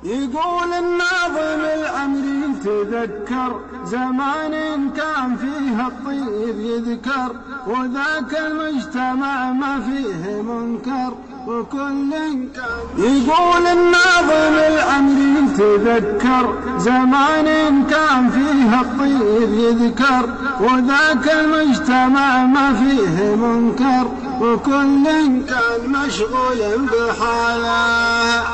يقول الناظم العمري تذكر زمان كان فيه الطيب يذكر، وذاك المجتمع ما فيه منكر وكل كان. يقول الناظم العمري تذكر زمان كان فيه الطيب يذكر، وذاك المجتمع ما فيه منكر وكل كان مشغول بحاله.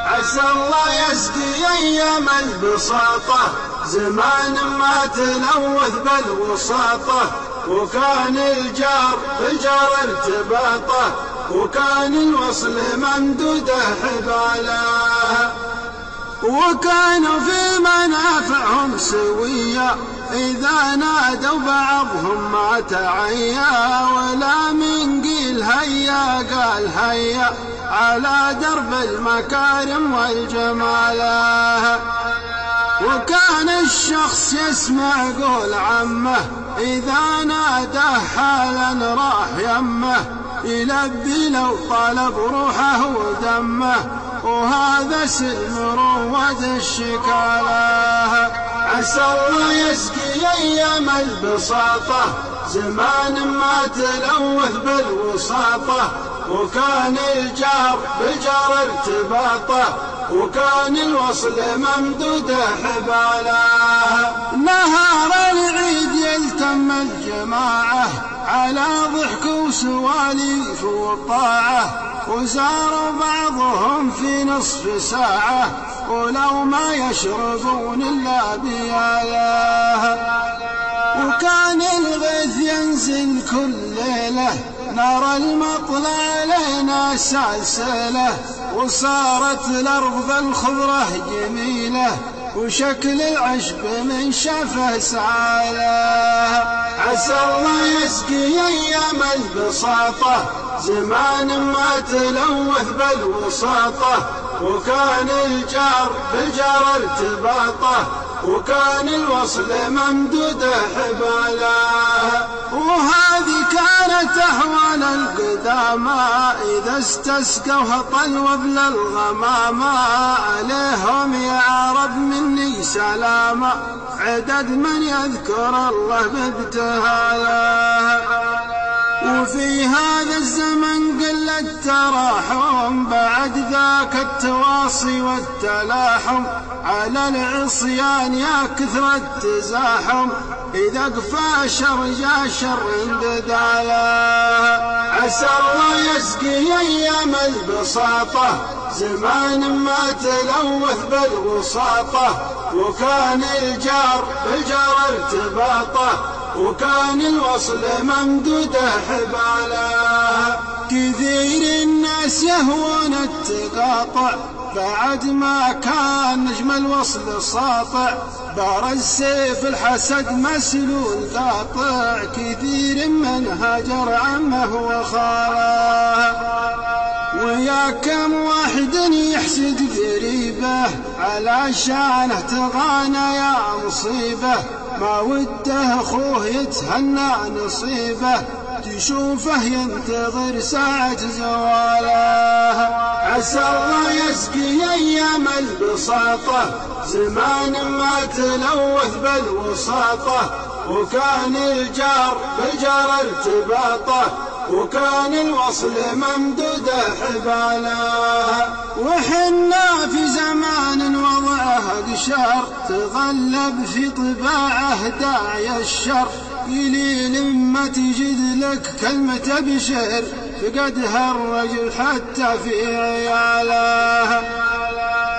عسى الله يسقي أيام البساطة زمان ما تلوث بالوساطة، وكان الجار بالجار ارتباطه، وكان الوصل ممدوده حباله، وكانوا في منافعهم سوية إذا نادوا بعضهم ما تعيا، ولا من قيل هيا قال هيا على درب المكارم والجماله. وكان الشخص يسمع قول عمه إذا ناداه حالا راح يمه، يلبي لو طلب روحه ودمه، وهذا سلم رواد الشكاله. عسى الله يسقي أيام البساطة زمان ما تلوث بالوساطة، وكان الجار بالجار ارتباطه، وكان الوصل ممدوده حباله. نهار العيد يلتم الجماعة على ضحك وسواليف وطاعة، وزاروا بعضهم في نصف ساعة ولو ما يشربون إلا بياله. وكان الغيث ينزل كل ليلة نرى المطلع لنا سلسلة، وصارت الأرض الخضرة جميلة وشكل العشب من شافه سعاله. عسى الله يسقي أيام البساطة زمان ما تلوث بالوساطة، وكان الجار بالجار ارتباطه، وكان الوصل ممدوده حباله. وهذه كانت أهوال القدامى إذا استسقوها طلوا بلا الغمامة، عليهم يا عرب مني سلامة عدد من يذكر الله بابتهاله. وفي هذا الزمن قل التراحم بعد ذاك التواصي والتلاحم، على العصيان يا كثر التزاحم إذا قفى شر جا شر بداله. عسى الله يسقي أيام البساطة زمان ما تلوث بالوساطة، وكان الجار بالجار ارتباطه، وكان الوصل ممدوده حباله. كثير الناس يهوون التقاطع بعد ما كان نجم الوصل ساطع، برز سيف الحسد مسلول قاطع، كثير من هجر عمه وخاله. ويا كم واحد يحسد قريبه على شانه تغانى يا مصيبه، ما وده اخوه يتهنى نصيبه تشوفه ينتظر ساعة زواله. عسى الله يسقي أيام البساطة زمان ما تلوث بالوساطة، وكان الجار بالجار ارتباطه، وكان الوصل ممدوده حباله. وحنا في زمان وضعه قشر تغلب في طباعه داعي الشر، قليل ما تجد لك كلمة بشر فقدها الرجل حتى في عياله.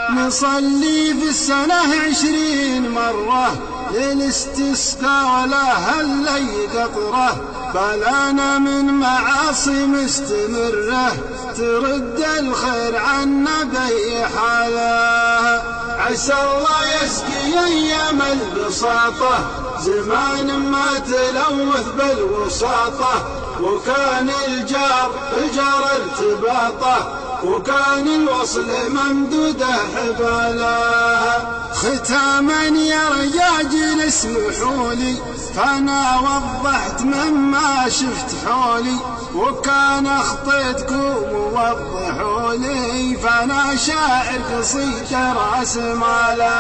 نصلي في السنة 20 مرة للاستسقاء ولا هل قطرة، بلانا من معاصي مستمرة ترد الخير عنا بأي حاله. عسى الله يسقي أيام البساطة زمان ما تلوث بالوساطة، وكان الجار بالجار ارتباطه، وكان الوصل ممدوده حباله. ختاما يا رجاجيل اسمحوا لي فأنا وضحت مما شفت حولي، وكان اخطيتكم ووضحوا لي، فانا شاعر قصيد راس مالا.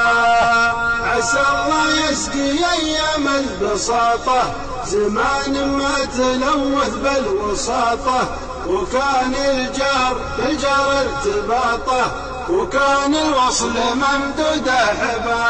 عسى الله يسقي ايام البساطه، زمان ما تلوث بالوساطه، وكان الجار بالجار ارتباطه، وكان الوصل ممدود حباله.